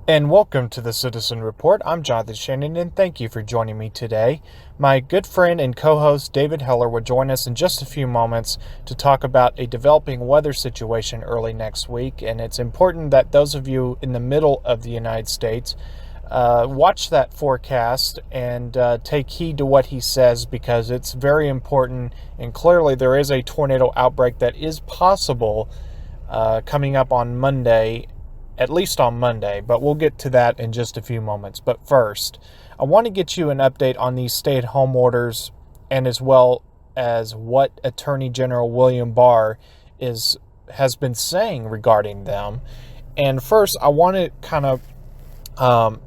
And welcome to the Citizen Report. I'm Jonathan Shannon, and thank you for joining me today. My good friend and co-host David Heller will join us in just a few moments to talk about a developing weather situation early next week. And it's important that those of you in the middle of the United States watch that forecast and take heed to what he says, because it's very important. And clearly there is a tornado outbreak that is possible coming up on Monday, at least on Monday, but we'll get to that in just a few moments. But first, I want to get you an update on these stay-at-home orders, and as well as what Attorney General William Barr has been saying regarding them. And first, I want to kind of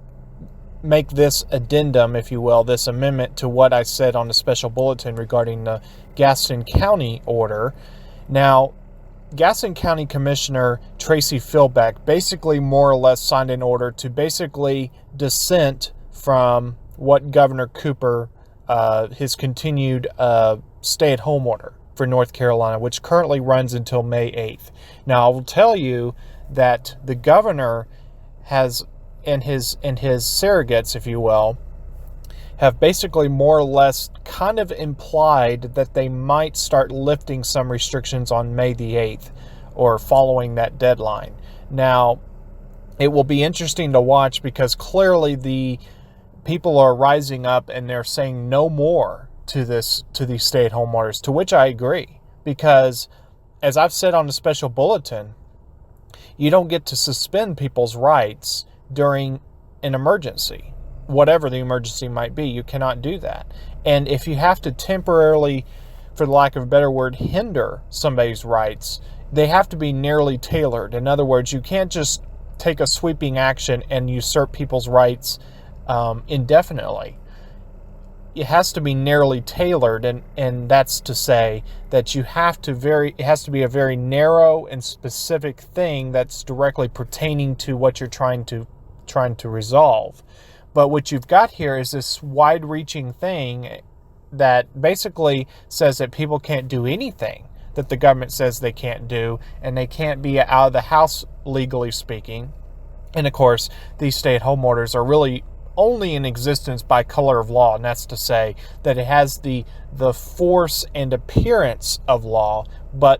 make this addendum, if you will, this amendment to what I said on the special bulletin regarding the Gaston County order. Now, Gaston County Commissioner Tracy Philbeck basically more or less signed an order to basically dissent from what Governor Cooper, his continued stay-at-home order for North Carolina, which currently runs until May 8th. Now, I will tell you that the governor has, and his surrogates, if you will, have basically more or less kind of implied that they might start lifting some restrictions on May the 8th or following that deadline. Now, it will be interesting to watch, because clearly the people are rising up and they're saying no more to these stay-at-home orders, to which I agree, because as I've said on the special bulletin, you don't get to suspend people's rights during an emergency. Whatever the emergency might be, you cannot do that. And if you have to temporarily, for the lack of a better word, hinder somebody's rights, they have to be narrowly tailored. In other words, you can't just take a sweeping action and usurp people's rights indefinitely. It has to be narrowly tailored, and that's to say that it has to be a very narrow and specific thing that's directly pertaining to what you're trying to resolve. But what you've got here is this wide-reaching thing that basically says that people can't do anything that the government says they can't do, and they can't be out of the house, legally speaking. And of course, these stay-at-home orders are really only in existence by color of law, and that's to say that it has the force and appearance of law, but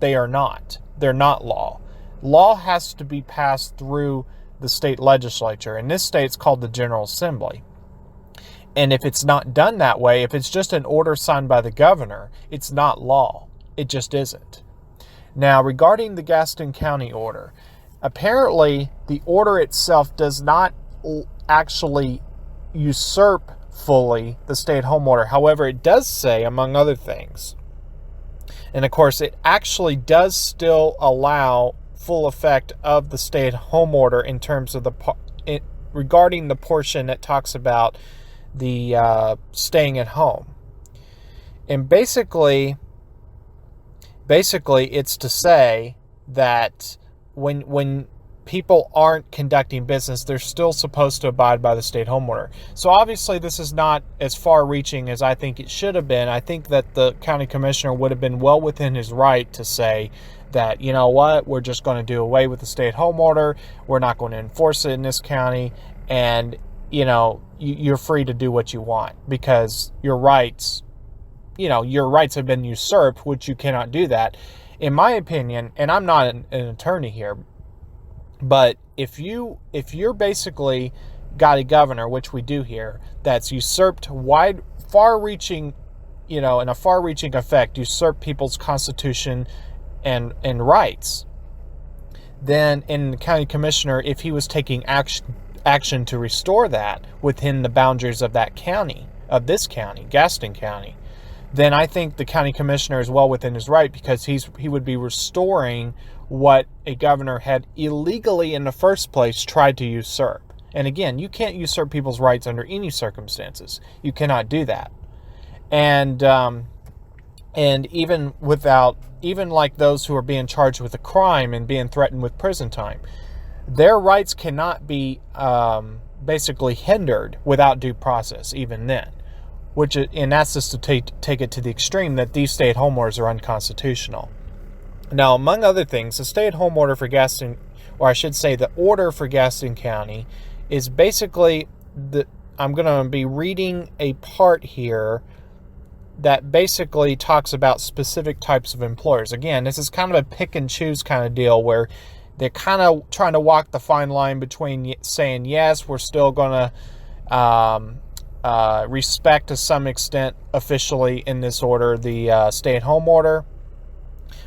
they are not. They're not law. Law has to be passed through the state legislature. In this state, it's called the General Assembly. And if it's not done that way, if it's just an order signed by the governor, it's not law. It just isn't. Now, regarding the Gaston County order, apparently the order itself does not actually usurp fully the stay-at-home order. However, it does say, among other things, and of course, it actually does still allow full effect of the stay-at-home order in terms of regarding the portion that talks about the staying at home. And basically it's to say that when people aren't conducting business, they're still supposed to abide by the stay-at-home order. So obviously this is not as far-reaching as I think it should have been. I think that the county commissioner would have been well within his right to say that, you know what, we're just going to do away with the stay-at-home order. We're not going to enforce it in this county. And, you're free to do what you want, because your rights have been usurped, which you cannot do that. In my opinion, and I'm not an attorney here, but if you're basically got a governor, which we do here, that's usurped far-reaching, in a far-reaching effect, usurp people's constitution and rights, then in the county commissioner, if he was taking action to restore that within the boundaries of that county, of this county, Gaston County, then I think the county commissioner is well within his right, because he would be restoring what a governor had illegally in the first place tried to usurp. And again, you can't usurp people's rights under any circumstances. You cannot do that. And even like those who are being charged with a crime and being threatened with prison time, their rights cannot be basically hindered without due process, even then. And that's just to take it to the extreme that these stay-at-home orders are unconstitutional. Now, among other things, the stay-at-home order for Gaston or I should say the order for Gaston County, is basically I'm going to be reading a part here that basically talks about specific types of employers. Again, this is kind of a pick and choose kind of deal where they're kind of trying to walk the fine line between saying, yes, we're still going to respect to some extent officially in this order the stay-at-home order,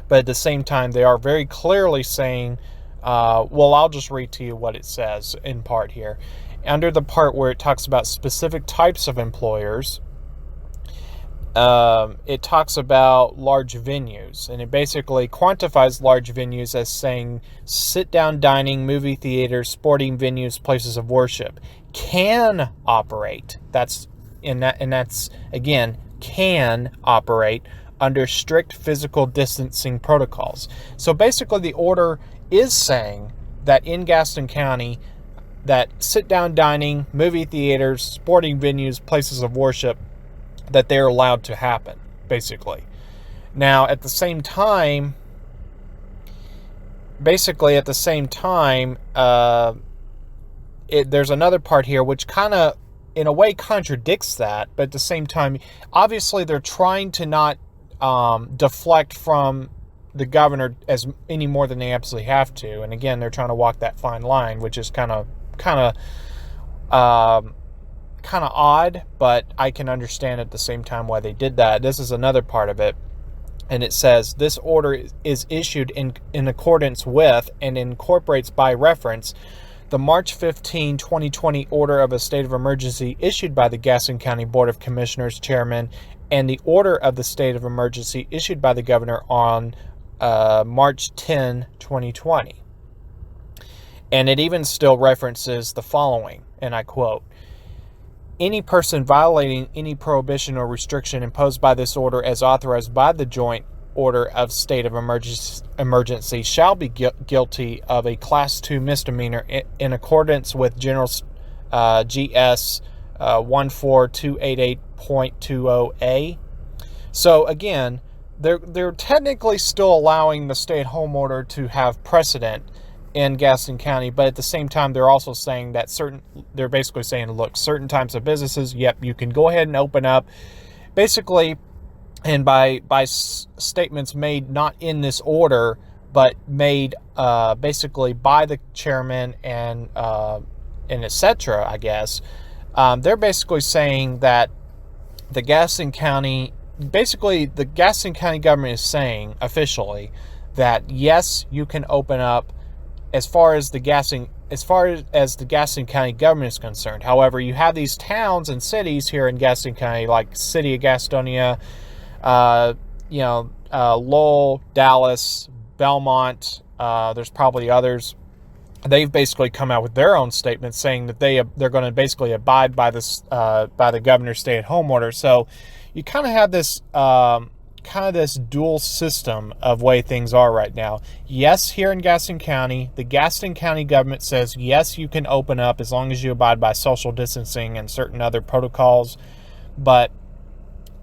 but at the same time they are very clearly saying, well, I'll just read to you what it says in part here. Under the part where it talks about specific types of employers, it talks about large venues, and it basically quantifies large venues as saying sit-down dining, movie theaters, sporting venues, places of worship can operate. That's again, can operate under strict physical distancing protocols. So basically the order is saying that in Gaston County, that sit-down dining, movie theaters, sporting venues, places of worship, that they're allowed to happen, basically. Now, at the same time, there's another part here which kind of, in a way, contradicts that, but at the same time, obviously they're trying to not deflect from the governor any more than they absolutely have to. And again, they're trying to walk that fine line, which is kind of odd, but I can understand at the same time why they did that. This is another part of it, and it says this order is issued in accordance with and incorporates by reference the March 15, 2020 order of a state of emergency issued by the Gaston County Board of Commissioners chairman and the order of the state of emergency issued by the governor on March 10, 2020. And it even still references the following, and I quote, "Any person violating any prohibition or restriction imposed by this order as authorized by the joint order of state of emergency shall be guilty of a Class 2 misdemeanor in accordance with General GS 14288.20A. So again, they're technically still allowing the stay-at-home order to have precedent in Gaston County, but at the same time, they're also saying that they're basically saying, look, certain types of businesses, yep, you can go ahead and open up, basically, and by statements made not in this order, but made basically by the chairman and etc., I guess, they're basically saying that the Gaston County government is saying officially that yes, you can open up as far as the Gaston County government is concerned. However, you have these towns and cities here in Gaston County, like City of Gastonia, Lowell, Dallas, Belmont. There's probably others. They've basically come out with their own statements saying that they're going to basically abide by this by the governor's stay-at-home order. So you kind of have this this dual system of way things are right now. Yes, here in Gaston County, the Gaston County government says yes, you can open up as long as you abide by social distancing and certain other protocols. But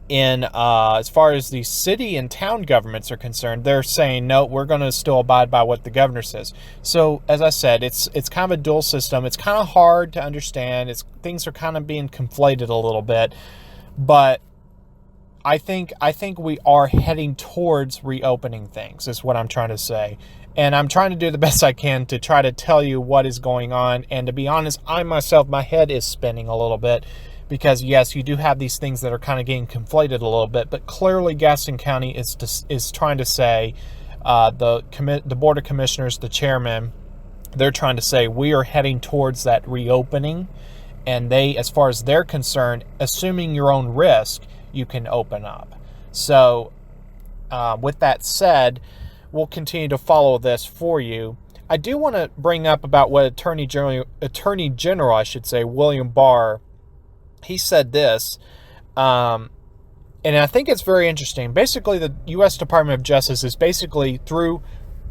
in as far as the city and town governments are concerned, they're saying no, we're going to still abide by what the governor says. So as I said, it's kind of a dual system. It's kind of hard to understand. Things are kind of being conflated a little bit, but I think we are heading towards reopening things, is what I'm trying to say. And I'm trying to do the best I can to try to tell you what is going on. And to be honest, my head is spinning a little bit because, yes, you do have these things that are kind of getting conflated a little bit. But clearly Gaston County is trying to say, the Board of Commissioners, the chairman, they're trying to say we are heading towards that reopening. And they, as far as they're concerned, assuming your own risk, you can open up. So with that said, we'll continue to follow this for you. I do want to bring up about what Attorney General, William Barr, he said this, and I think it's very interesting. Basically, the U.S. Department of Justice is basically, through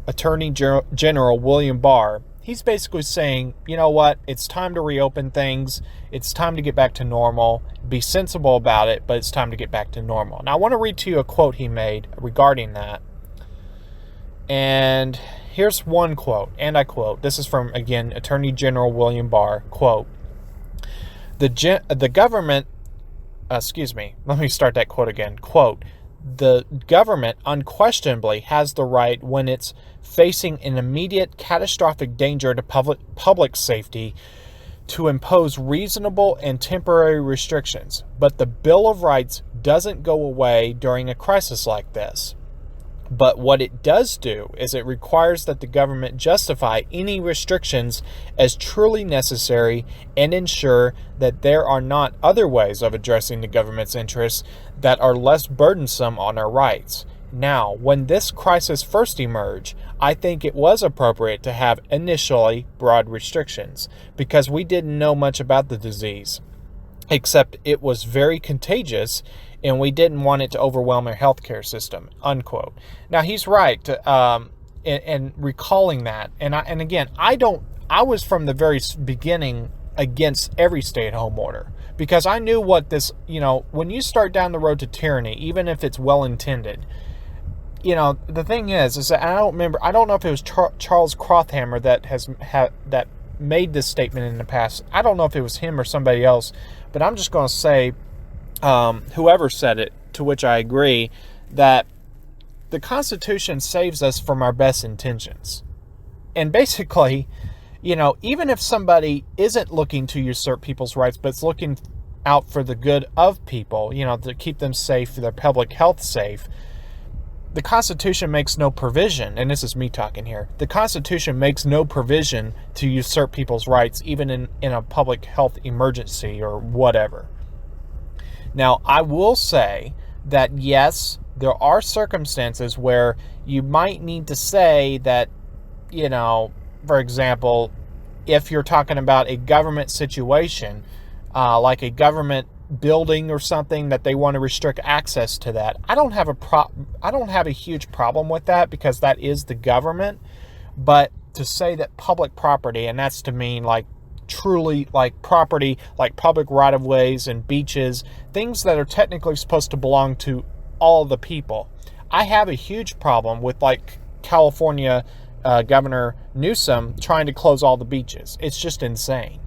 Attorney General William Barr, he's basically saying, you know what, it's time to reopen things. It's time to get back to normal. Be sensible about it, but it's time to get back to normal. Now, I want to read to you a quote he made regarding that. And Here's one quote, and I quote, this is from, again, Attorney General William Barr, quote, the government, let me start that quote again, quote, the government unquestionably has the right when it's facing an immediate catastrophic danger to public safety to impose reasonable and temporary restrictions, but the Bill of Rights doesn't go away during a crisis like this. But what it does do is it requires that the government justify any restrictions as truly necessary and ensure that there are not other ways of addressing the government's interests that are less burdensome on our rights. Now, when this crisis first emerged, I think it was appropriate to have initially broad restrictions because we didn't know much about the disease, except it was very contagious and we didn't want it to overwhelm our healthcare system, unquote. Now, he's right in recalling that. And again, I was from the very beginning against every stay-at-home order because I knew what this, when you start down the road to tyranny, even if it's well-intended, the thing is that I don't know if it was Charles Krauthammer that made this statement in the past. I don't know if it was him or somebody else, but I'm just going to say, whoever said it, to which I agree, that the Constitution saves us from our best intentions. And basically, even if somebody isn't looking to usurp people's rights, but it's looking out for the good of people, to keep them safe, for their public health safe, the Constitution makes no provision, and this is me talking here, the Constitution makes no provision to usurp people's rights, even in a public health emergency or whatever. Now, I will say that, yes, there are circumstances where you might need to say that, for example, if you're talking about a government situation, like a government building or something that they want to restrict access to that, I don't have a huge problem with that because that is the government. But to say that public property, and that's to mean like truly like property, like public right-of-ways and beaches, things that are technically supposed to belong to all the people. I have a huge problem with like California Governor Newsom trying to close all the beaches. It's just insane.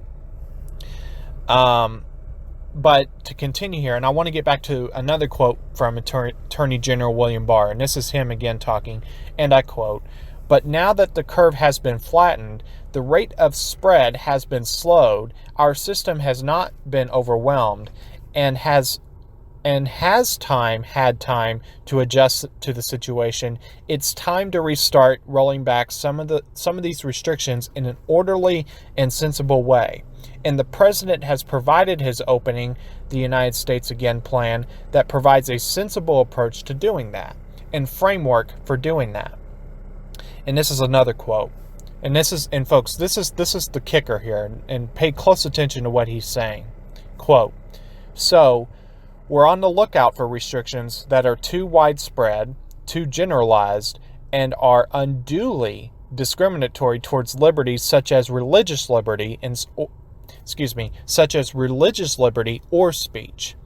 But to continue here, and I want to get back to another quote from Attorney General William Barr, and this is him again talking, and I quote, "But now that the curve has been flattened, the rate of spread has been slowed, our system has not been overwhelmed, and has had time to adjust to the situation, it's time to restart rolling back some of these restrictions in an orderly and sensible way. And the president has provided his opening the United States Again plan that provides a sensible approach to doing that and framework for doing that." And this is another quote. And folks, this is the kicker here, and pay close attention to what he's saying. Quote, "So, we're on the lookout for restrictions that are too widespread, too generalized, and are unduly discriminatory towards liberties such as religious liberty or speech.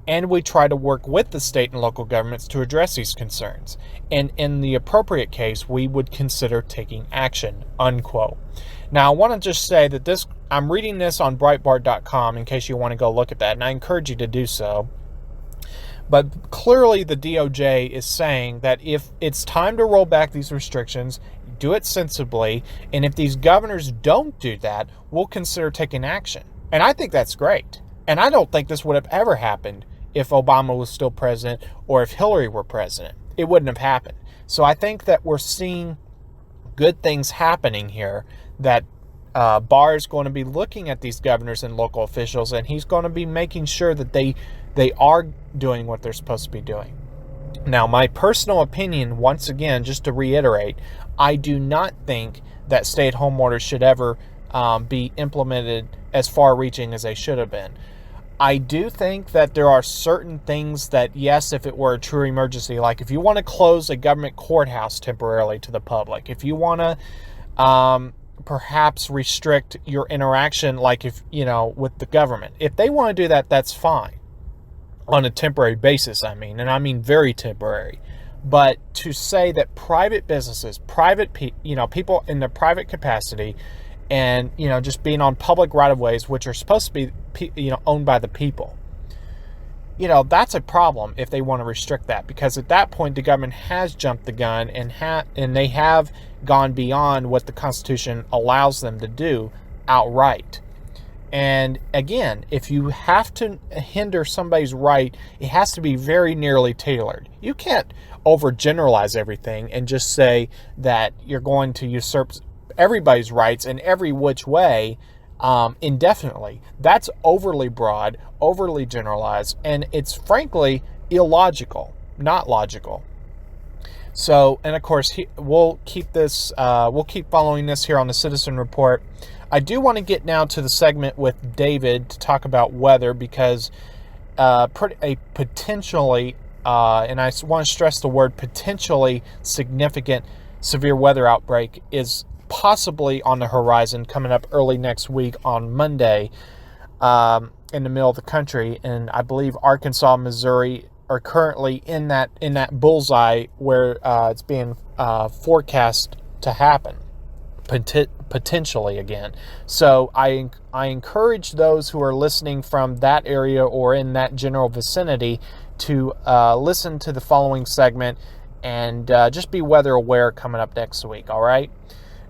And we try to work with the state and local governments to address these concerns. And in the appropriate case, we would consider taking action," unquote. Now, I want to just say that I'm reading this on Breitbart.com in case you want to go look at that, and I encourage you to do so. But clearly the DOJ is saying that if it's time to roll back these restrictions, do it sensibly, and if these governors don't do that, we'll consider taking action. And I think that's great. And I don't think this would have ever happened if Obama was still president or if Hillary were president. It wouldn't have happened. So I think that we're seeing good things happening here, that Barr is going to be looking at these governors and local officials, and he's going to be making sure that they are doing what they're supposed to be doing. Now, my personal opinion, once again, just to reiterate, I do not think that stay-at-home orders should ever be implemented as far-reaching as they should have been. I do think that there are certain things that, yes, if it were a true emergency, like if you want to close a government courthouse temporarily to the public, if you want to perhaps restrict your interaction, like with the government, if they want to do that, that's fine. On a temporary basis, and I mean very temporary. But to say that private businesses, people in their private capacity, and just being on public right of ways, which are supposed to be owned by the people, that's a problem if they want to restrict that, because at that point the government has jumped the gun and they have gone beyond what the Constitution allows them to do outright. And again, if you have to hinder somebody's right, it has to be very nearly tailored. You can't overgeneralize everything and just say that you're going to usurp everybody's rights in every which way indefinitely. That's overly broad, overly generalized, and it's frankly illogical, not logical. So, and of course, we'll keep following this here on the Citizen Report. I do want to get now to the segment with David to talk about weather, because a potentially, and I want to stress the word potentially, significant severe weather outbreak is possibly on the horizon, coming up early next week on Monday in the middle of the country. And I believe Arkansas, Missouri are currently in that bullseye where it's being forecast to happen. Potentially again. So I encourage those who are listening from that area or in that general vicinity to listen to the following segment and just be weather aware coming up next week. All right.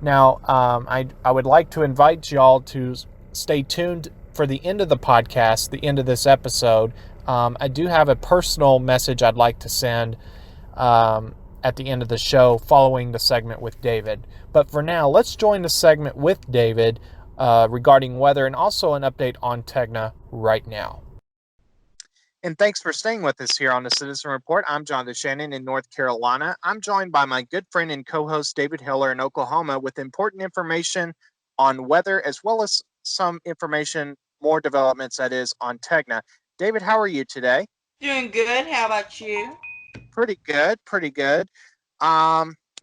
Now, I would like to invite y'all to stay tuned for the end of the podcast, the end of this episode. I do have a personal message I'd like to send at the end of the show following the segment with David. But for now, let's join the segment with David regarding weather and also an update on Tegna right now. And thanks for staying with us here on the Citizen Report. I'm Shannon in North Carolina. I'm joined by my good friend and co-host David Hiller in Oklahoma with important information on weather, as well as some information, more developments that is, on Tegna. David, how are you today? Doing good. How about you? Pretty good.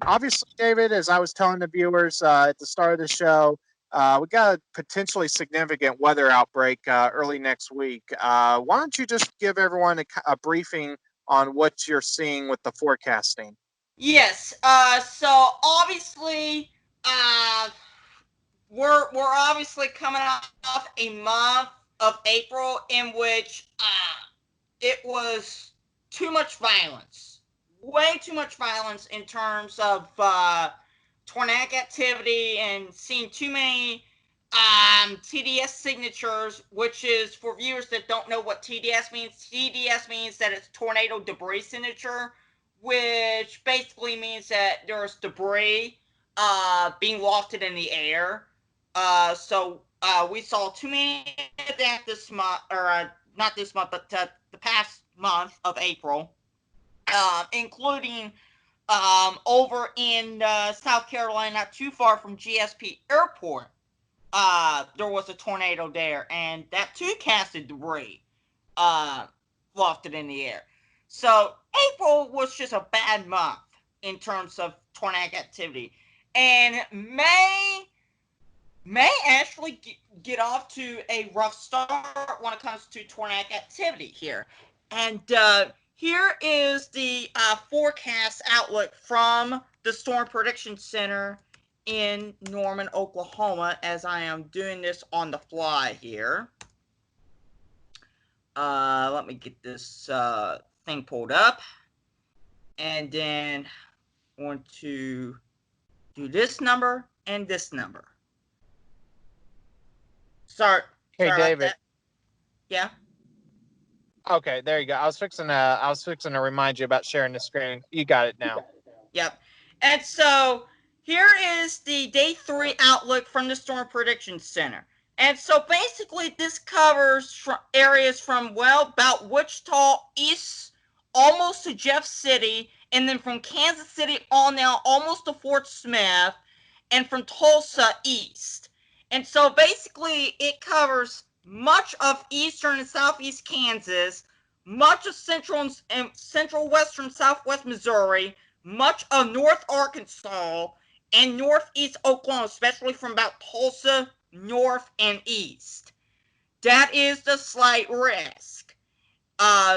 Obviously, David, as I was telling the viewers at the start of the show, we got a potentially significant weather outbreak early next week. Why don't you just give everyone a briefing on what you're seeing with the forecasting? Yes. So obviously, uh, we're obviously coming off a month of April in which it was too much violence, way too much violence in terms of tornadic activity, and seeing too many TDS signatures, which is, for viewers that don't know what TDS means that it's tornado debris signature, which basically means that there's debris being wafted in the air. So we saw too many of that this month, or not this month, but the past month of April, including over in South Carolina, not too far from GSP Airport. There was a tornado there, and that too casted debris wafted in the air. So April was just a bad month in terms of tornadic activity, and May actually get off to a rough start when it comes to tornadic activity here. And here is the forecast outlook from the Storm Prediction Center in Norman, Oklahoma, as I am doing this on the fly here. Let me get this thing pulled up. And then I want to do this number and this number. Sorry David. Yeah. Okay, there you go. I was fixing to remind you about sharing the screen. You got it now. Yep. And so here is the day 3 outlook from the Storm Prediction Center. And so basically this covers areas from, about Wichita east almost to Jeff City, and then from Kansas City on down almost to Fort Smith, and from Tulsa east. And so basically it covers much of eastern and southeast Kansas, much of central western southwest Missouri, much of North Arkansas, and northeast Oklahoma, especially from about Tulsa north and east. That is the slight risk.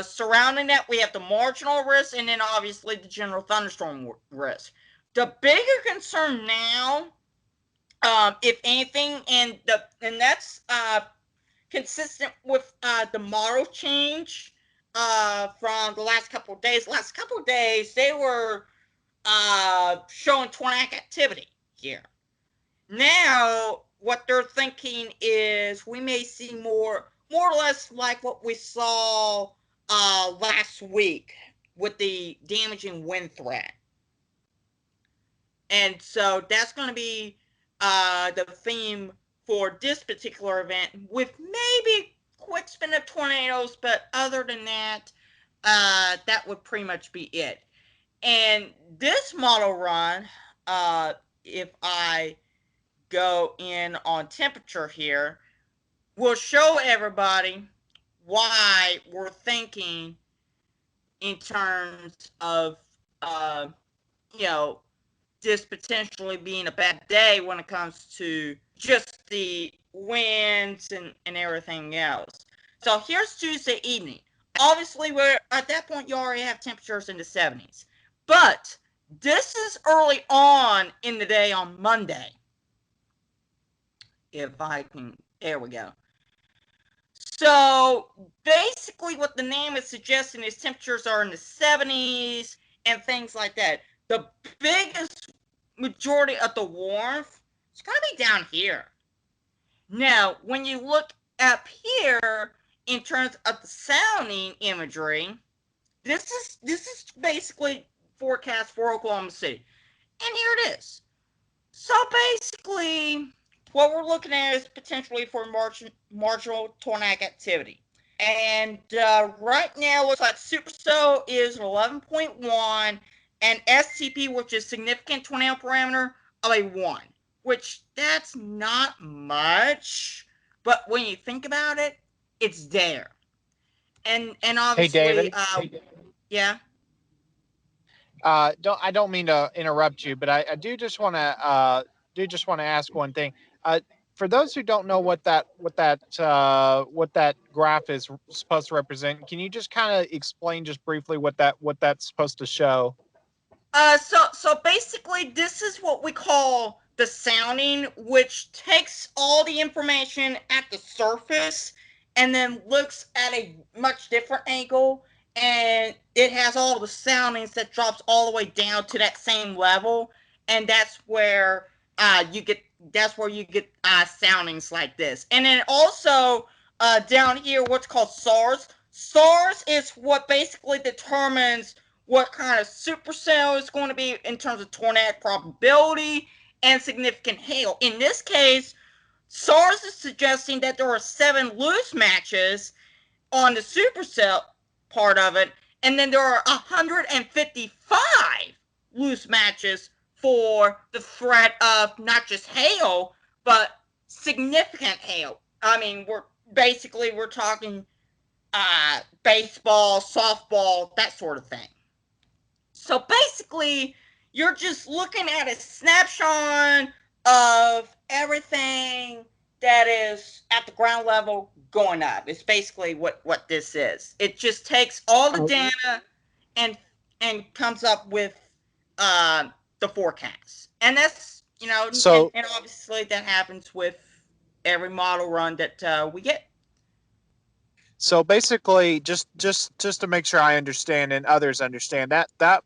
Surrounding that, we have the marginal risk, and then obviously the general thunderstorm risk. The bigger concern now, if anything, and that's consistent with the model change from the last couple of days. Last couple of days, they were showing tornadic activity here. Now, what they're thinking is we may see more or less like what we saw last week with the damaging wind threat. And so that's going to be the theme for this particular event, with maybe quick spin of tornadoes, but other than that, that would pretty much be it. And this model run, if I go in on temperature here, will show everybody why we're thinking in terms of, you know, this potentially being a bad day when it comes to just the winds and everything else. So here's Tuesday evening. Obviously, we're at that point, you already have temperatures in the 70s. But this is early on in the day on Monday. If I can, there we go. So basically what the name is suggesting is temperatures are in the 70s and things like that. The biggest majority of the warmth is going to be down here. Now, when you look up here in terms of the sounding imagery, this is basically forecast for Oklahoma City. And here it is. So basically, what we're looking at is potentially for marginal tornadic activity. And right now, looks like supercell is 11.1, and STP, which is significant tornado parameter, of a 1, which that's not much, but when you think about it, it's there. And Hey, obviously, David. yeah. I don't mean to interrupt you, but I do just want to ask one thing. For those who don't know what that graph is supposed to represent, can you just kind of explain just briefly what that's supposed to show? So basically, this is what we call the sounding, which takes all the information at the surface and then looks at a much different angle, and it has all the soundings that drops all the way down to that same level, and that's where you get soundings like this. And then also down here, what's called SARS. SARS is what basically determines what kind of supercell is going to be in terms of tornadic probability and significant hail. In this case, SARS is suggesting that there are 7 loose matches on the supercell part of it, and then there are 155 loose matches for the threat of not just hail, but significant hail. I mean, we're talking baseball, softball, that sort of thing. So basically, you're just looking at a snapshot of everything that is at the ground level going up. It's basically what this is. It just takes all the data and comes up with the forecast. And that's, So and obviously that happens with every model run that we get. So basically, just to make sure I understand and others understand, that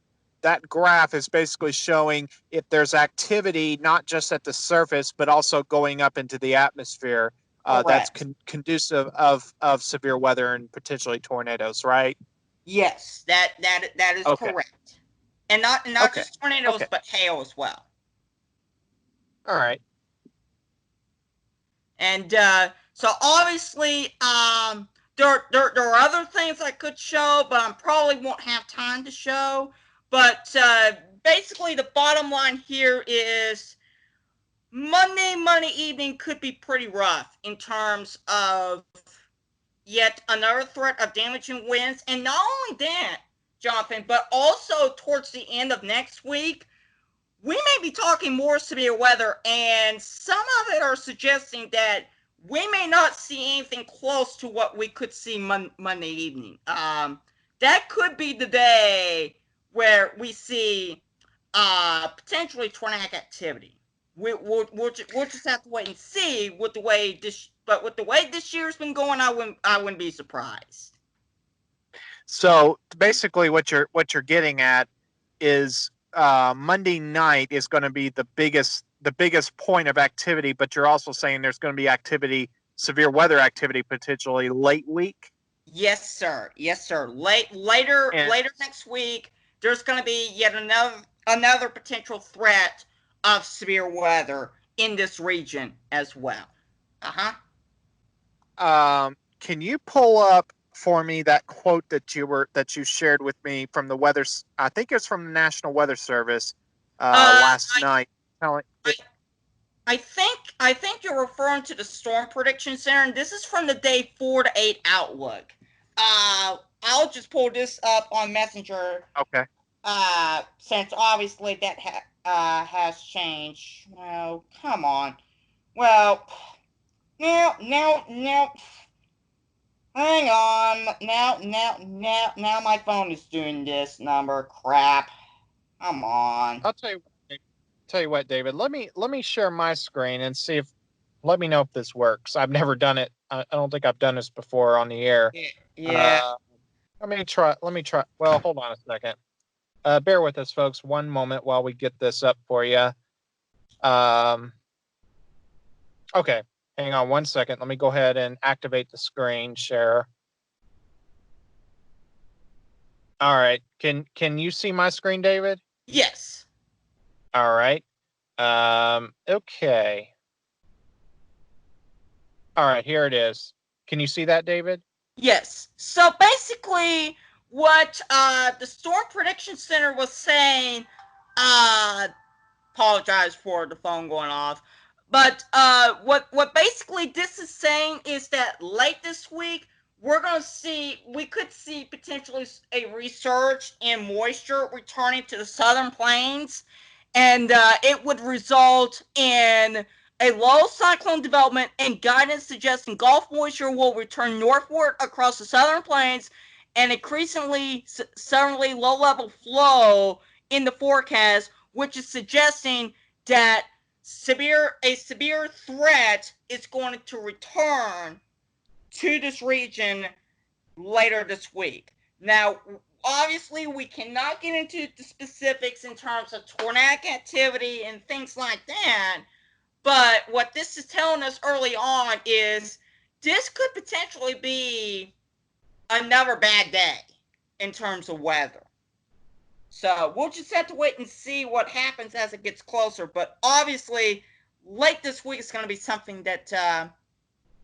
graph is basically showing if there's activity not just at the surface but also going up into the atmosphere. That's Correct. conducive of severe weather and potentially tornadoes, right? Yes, that is Okay. correct. And not Okay. just tornadoes, Okay. but hail as well. All right. And so obviously, there are other things I could show, but I probably won't have time to show. But basically, the bottom line here is Monday evening could be pretty rough in terms of yet another threat of damaging winds. And not only that, Jonathan, but also towards the end of next week, we may be talking more severe weather, and some of it are suggesting that we may not see anything close to what we could see Monday evening. That could be the day where we see potentially tornadic activity. We'll just have to wait and see with the way this year's been going. I wouldn't be surprised. So basically, what you're getting at is Monday night is going to be the biggest point of activity, but you're also saying there's going to be activity, severe weather activity, potentially late week. Yes, sir. Yes, sir. Later next week, there's going to be yet another potential threat of severe weather in this region as well. Can you pull up for me that quote that you shared with me from the weather? I think it's from the National Weather Service last night. I think you're referring to the Storm Prediction Center, and this is from the day 4 to 8 outlook. I'll just pull this up on Messenger. Okay. Since obviously that has changed. Well, come on. Well, now. Hang on. Now my phone is doing this number. Crap. Come on. I'll tell you what, David. Let me share my screen and see if. Let me know if this works. I've never done it. I don't think I've done this before on the air. Yeah. Let me try. Well, hold on a second. Bear with us, folks. One moment while we get this up for you. Okay. Hang on one second. Let me go ahead and activate the screen share. All right. Can you see my screen, David? Yes. All right. Okay. All right, here it is. Can you see that, David? Yes. So basically, what the Storm Prediction Center was saying, apologize for the phone going off, but what basically this is saying is that late this week we could see potentially a resurge in moisture returning to the southern plains, and it would result in a low cyclone development and guidance suggesting Gulf moisture will return northward across the southern plains and increasingly southerly low-level flow in the forecast, which is suggesting that a severe threat is going to return to this region later this week. Now, obviously, we cannot get into the specifics in terms of tornadic activity and things like that, but what this is telling us early on is this could potentially be another bad day in terms of weather. So we'll just have to wait and see what happens as it gets closer. But obviously, late this week is going to be something that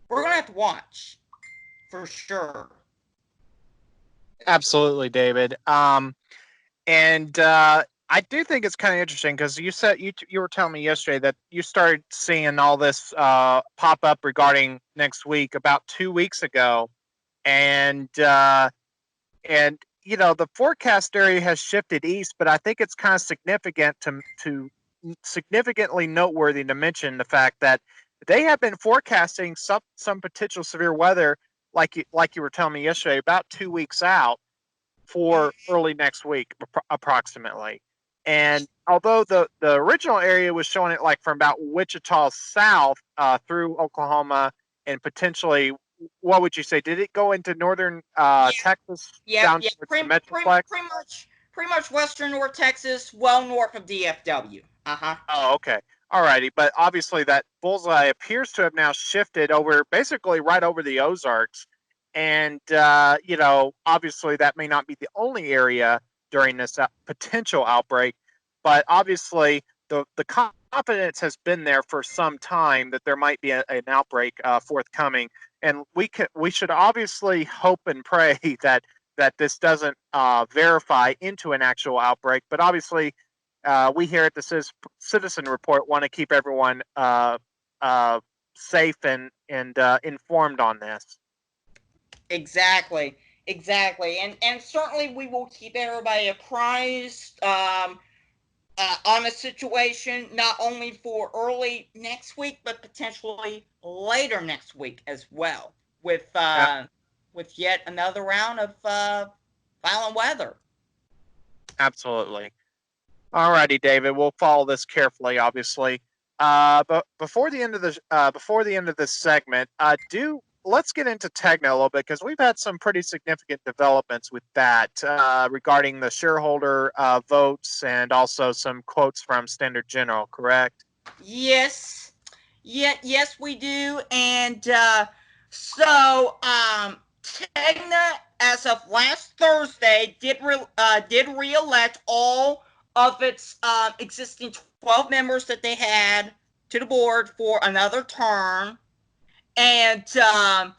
we're going to have to watch for sure. Absolutely, David. And I do think it's kind of interesting because you said you were telling me yesterday that you started seeing all this pop up regarding next week about 2 weeks ago, and you know the forecast area has shifted east, but I think it's kind of significant to significantly noteworthy to mention the fact that they have been forecasting some potential severe weather like you were telling me yesterday about 2 weeks out for early next week, approximately. And although the original area was showing it like from about Wichita south through Oklahoma and potentially, what would you say? Did it go into northern Texas down to the Metroplex? Pretty much western North Texas, well north of DFW. Oh, okay. Alrighty, but obviously that bullseye appears to have now shifted over, basically right over the Ozarks. And, you know, obviously that may not be the only area during this potential outbreak, but obviously the confidence has been there for some time that there might be an outbreak forthcoming. And we should obviously hope and pray that this doesn't verify into an actual outbreak. But obviously, we here at the Citizen Report want to keep everyone safe and informed on this. Exactly. And certainly we will keep everybody apprised. on a situation not only for early next week, but potentially later next week as well, with yet another round of violent weather. Absolutely. Alrighty, David. We'll follow this carefully, obviously. But before the end of this segment, do let's get into Tegna a little bit because we've had some pretty significant developments with that regarding the shareholder votes and also some quotes from Standard General. Correct? Yes, yes, we do, and so Tegna, as of last Thursday, did reelect all of its existing 12 members that they had to the board for another term, and so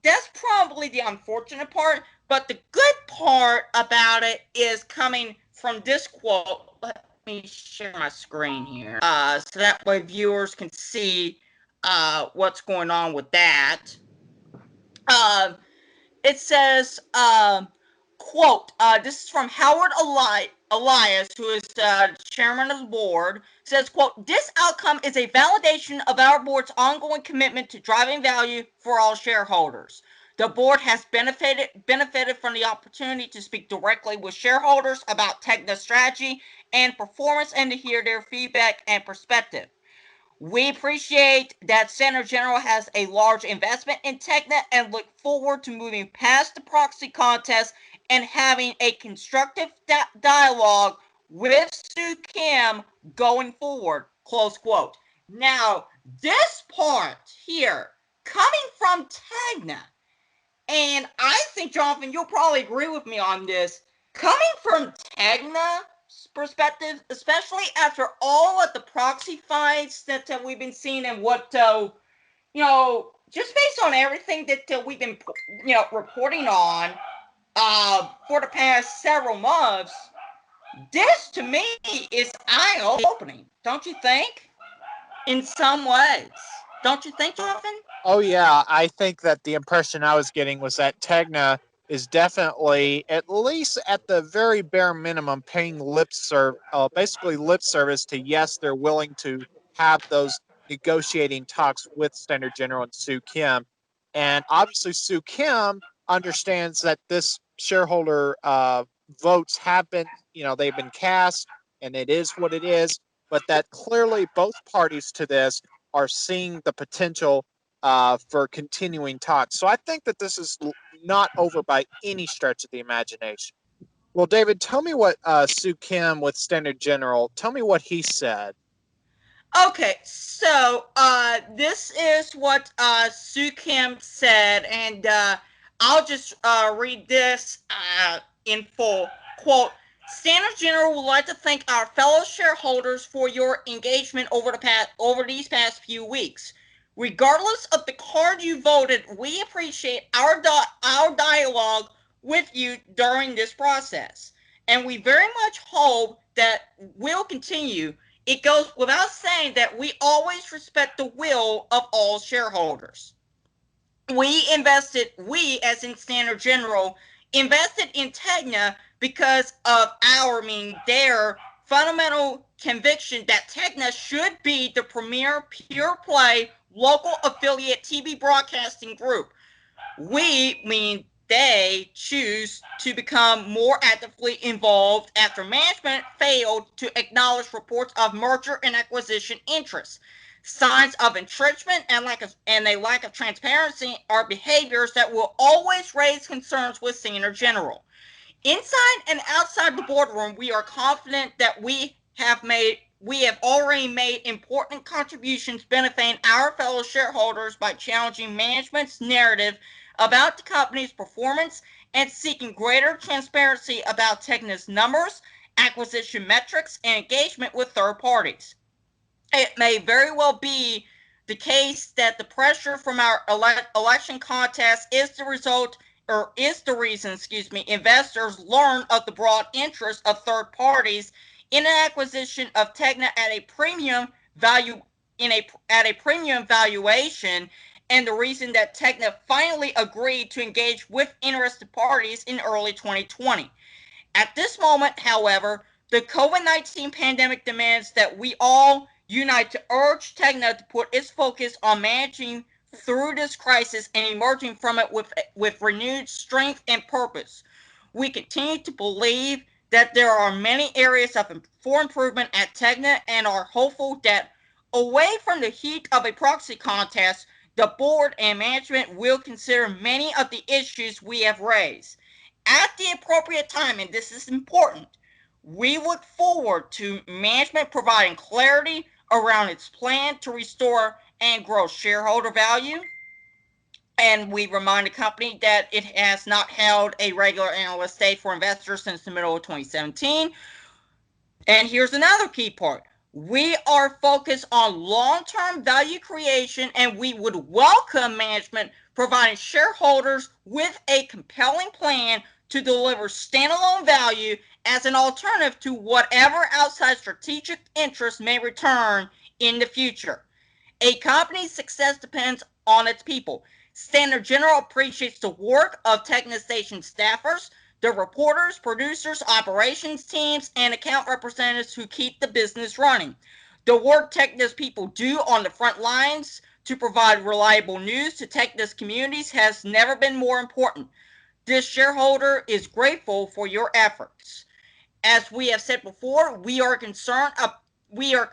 that's probably the unfortunate part. But the good part about it is coming from this quote. Let me share my screen here, so that way viewers can see what's going on with that. Um, it says, quote, this is from Howard Elias, who is chairman of the board, says, quote, this outcome is a validation of our board's ongoing commitment to driving value for all shareholders. The board has benefited from the opportunity to speak directly with shareholders about Tegna's strategy and performance and to hear their feedback and perspective. We appreciate that Standard General has a large investment in Tegna and look forward to moving past the proxy contest and having a constructive dialogue with Sue Kim going forward. Close quote. Now, this part here, coming from Tegna, and I think, Jonathan, you'll probably agree with me on this, coming from Tegna, perspective, especially after all of the proxy fights that we've been seeing and what just based on everything that we've been reporting on for the past several months, this to me is eye-opening, don't you think? In some ways, don't you think, Jonathan? Oh yeah, I think that the impression I was getting was that Tegna is definitely, at least at the very bare minimum, paying basically lip service to yes, they're willing to have those negotiating talks with Standard General and Sue Kim, and obviously Sue Kim understands that this shareholder votes have been, they've been cast, and it is what it is, but that clearly both parties to this are seeing the potential for continuing talks. So I think that this is not over by any stretch of the imagination. Well, David, tell me what Sue Kim with Standard General, tell me what he said. Okay, so this is what Sue Kim said, and I'll just read this in full. Quote, Standard General would like to thank our fellow shareholders for your engagement over these past few weeks. Regardless of the card you voted, we appreciate our dialogue with you during this process, and we very much hope that will continue. It goes without saying that we always respect the will of all shareholders. We as in Standard General, invested in Tegna because of their fundamental conviction that Tegna should be the premier pure play local affiliate TV broadcasting group. They choose to become more actively involved after management failed to acknowledge reports of merger and acquisition interests. Signs of entrenchment and a lack of transparency are behaviors that will always raise concerns with Senior General. Inside and outside the boardroom, we are confident that we have already made important contributions benefiting our fellow shareholders by challenging management's narrative about the company's performance and seeking greater transparency about Tegna's numbers, acquisition metrics, and engagement with third parties. It may very well be the case that the pressure from our election contest is the reason, investors learn of the broad interest of third parties in an acquisition of Tegna at a premium valuation, and the reason that Tegna finally agreed to engage with interested parties in early 2020. At this moment, however, The COVID-19 pandemic demands that we all unite to urge Tegna to put its focus on managing through this crisis and emerging from it with renewed strength and purpose. We continue to believe that there are many areas for improvement at Tegna and are hopeful that away from the heat of a proxy contest, the board and management will consider many of the issues we have raised. At the appropriate time, and this is important, we look forward to management providing clarity around its plan to restore and grow shareholder value. And we remind the company that it has not held a regular analyst day for investors since the middle of 2017. And here's another key part. We are focused on long-term value creation, and we would welcome management providing shareholders with a compelling plan to deliver standalone value as an alternative to whatever outside strategic interests may return in the future. A company's success depends on its people. Standard General appreciates the work of Tegna Station staffers, the reporters, producers, operations teams, and account representatives who keep the business running. The work Tegna's people do on the front lines to provide reliable news to Tegna's communities has never been more important. This shareholder is grateful for your efforts. As we have said before, we are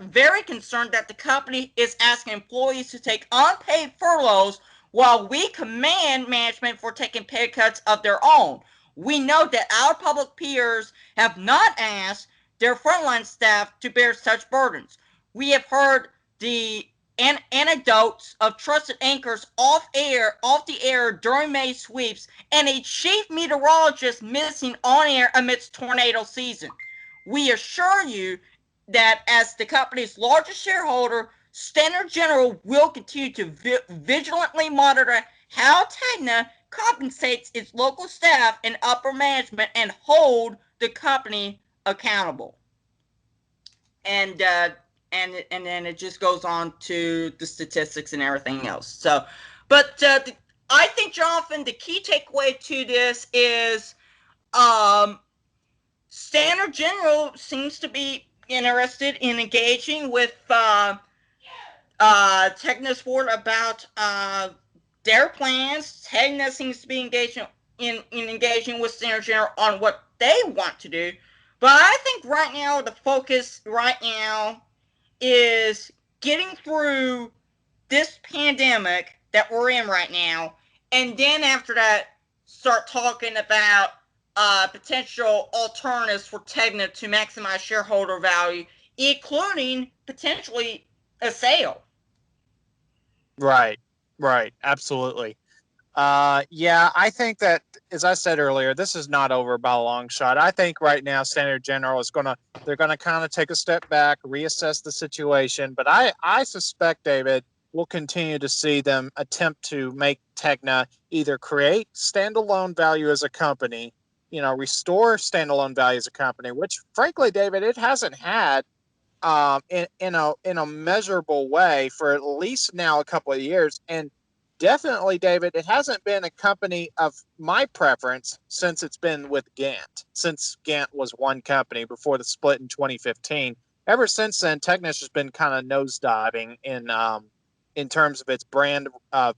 very concerned that the company is asking employees to take unpaid furloughs while we commend management for taking pay cuts of their own. We know that our public peers have not asked their frontline staff to bear such burdens. We have heard the anecdotes of trusted anchors off the air during May sweeps, and a chief meteorologist missing on air amidst tornado season. We assure you that as the company's largest shareholder, Standard General will continue to vigilantly monitor how Tegna compensates its local staff and upper management and hold the company accountable. And then it just goes on to the statistics and everything else. So, but I think, Jonathan, the key takeaway to this is Standard General seems to be interested in engaging with Tegna's board about their plans. Tegna seems to be engaging with Standard General on what they want to do. But I think right now the focus is getting through this pandemic that we're in right now, and then after that, start talking about potential alternatives for Tegna to maximize shareholder value, including potentially a sale. Right, right, absolutely. Yeah, I think that, as I said earlier, this is not over by a long shot. I think right now Standard General they're gonna kind of take a step back, reassess the situation. But I suspect, David, we'll continue to see them attempt to make Tegna either create standalone value as a company, restore standalone value as a company, which frankly, David, it hasn't had in a measurable way for at least now a couple of years. And definitely, David, it hasn't been a company of my preference since it's been with Gant, since Gant was one company before the split in 2015. Ever since then, Tegna's has been kind of nosediving in terms of its brand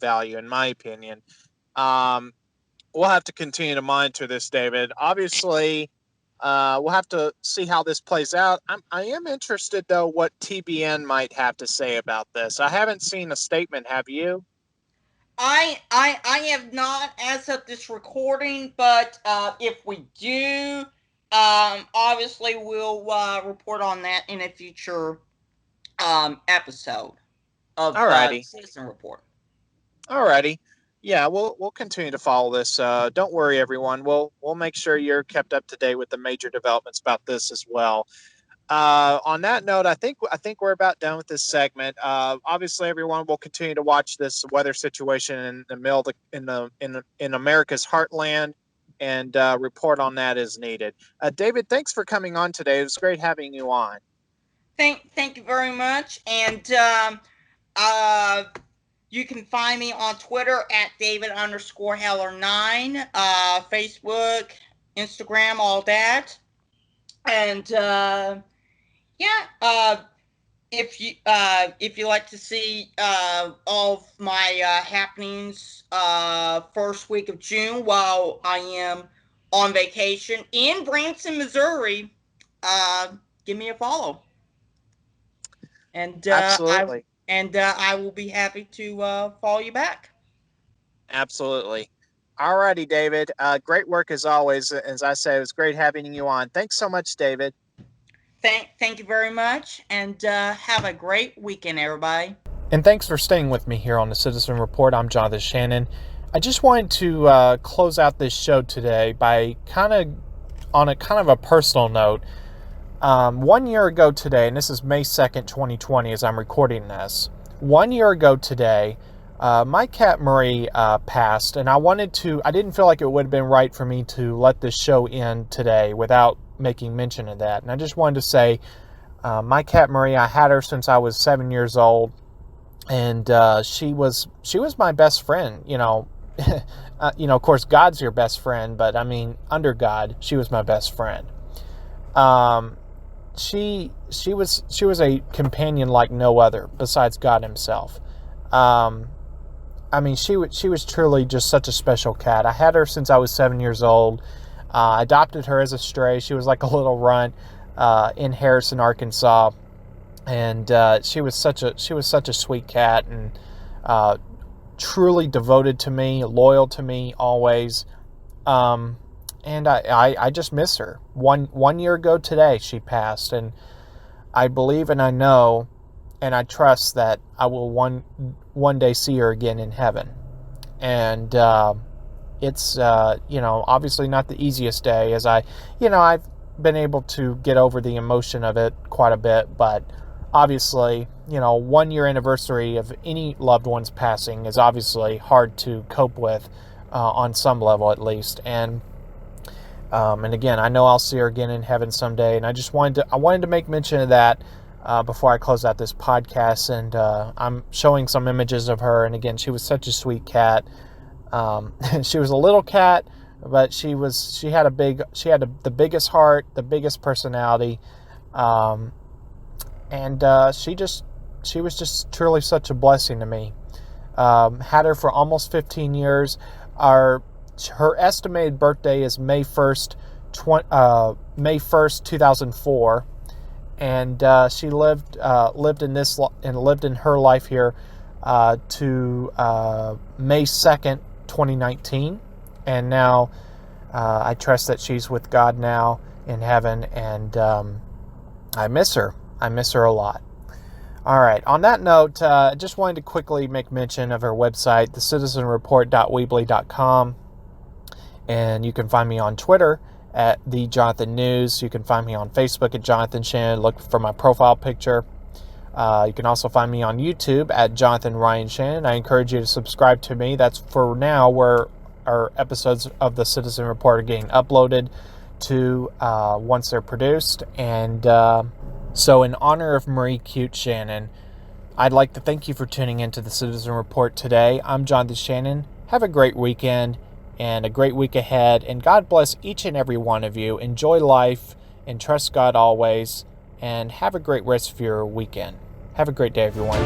value, in my opinion. We'll have to continue to monitor this, David. Obviously, we'll have to see how this plays out. I am interested, though, what TBN might have to say about this. I haven't seen a statement. Have you? I have not as of this recording, but if we do, obviously we'll report on that in a future episode of Citizen Report. Alrighty. Yeah, we'll continue to follow this. Don't worry, everyone. We'll make sure you're kept up to date with the major developments about this as well. On that note, I think we're about done with this segment. Obviously, everyone will continue to watch this weather situation in the middle in America's heartland, and report on that as needed. David, thanks for coming on today. It was great having you on. Thank you very much, and you can find me on Twitter at David_Heller9, Facebook, Instagram, all that. And yeah, if you like to see all of my happenings first week of June while I am on vacation in Branson, Missouri, uh, give me a follow, and Absolutely. I will be happy to follow you back. Absolutely. All righty, David. Great work as always. As I said, it was great having you on. Thanks so much, David. Thank you very much, and have a great weekend, everybody. And thanks for staying with me here on the Citizen Report. I'm Jonathan Shannon. I just wanted to close out this show today by kind of a personal note. 1 year ago today, and this is May 2nd, 2020, as I'm recording this. 1 year ago today, my cat Marie passed, and I didn't feel like it would have been right for me to let this show end today without making mention of that. And I just wanted to say, my cat Marie, I had her since I was 7 years old, and she was my best friend. Of course, God's your best friend, but I mean, under God, she was my best friend. She was a companion like no other besides God himself. I mean, she was truly just such a special cat. I had her since I was 7 years old. I adopted her as a stray. She was like a little runt in Harrison, Arkansas, and she was such a sweet cat, and truly devoted to me, loyal to me always. And I just miss her. One year ago today, she passed, and I believe and I know and I trust that I will one day see her again in heaven. And it's obviously not the easiest day, as I've been able to get over the emotion of it quite a bit, but obviously, 1 year anniversary of any loved one's passing is obviously hard to cope with on some level at least. And again, I know I'll see her again in heaven someday, and I wanted to make mention of that before I close out this podcast. And I'm showing some images of her, and again, she was such a sweet cat. She was a little cat, but she had the biggest heart, the biggest personality, and she was just truly such a blessing to me. Had her for almost 15 years. Her estimated birthday is May 1st, 2004, and she lived in her life here to May 2nd, 2019, and now I trust that she's with God now in heaven, and I miss her. I miss her a lot. All right. On that note, I just wanted to quickly make mention of her website, thecitizenreport.weebly.com. And you can find me on Twitter at The Jonathan News. You can find me on Facebook at Jonathan Shannon. Look for my profile picture. You can also find me on YouTube at Jonathan Ryan Shannon. I encourage you to subscribe to me. That's for now where our episodes of the Citizen Report are getting uploaded to once they're produced. And so in honor of Marie Cute Shannon, I'd like to thank you for tuning into the Citizen Report today. I'm Jonathan Shannon. Have a great weekend and a great week ahead, and God bless each and every one of you. Enjoy life and trust God always, and have a great rest of your weekend. Have a great day, everyone.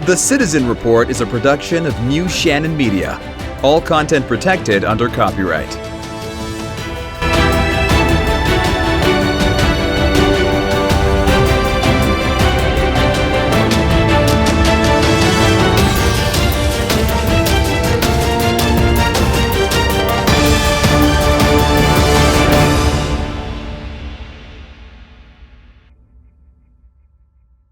The Citizen Report is a production of New Shannon Media. All content protected under copyright.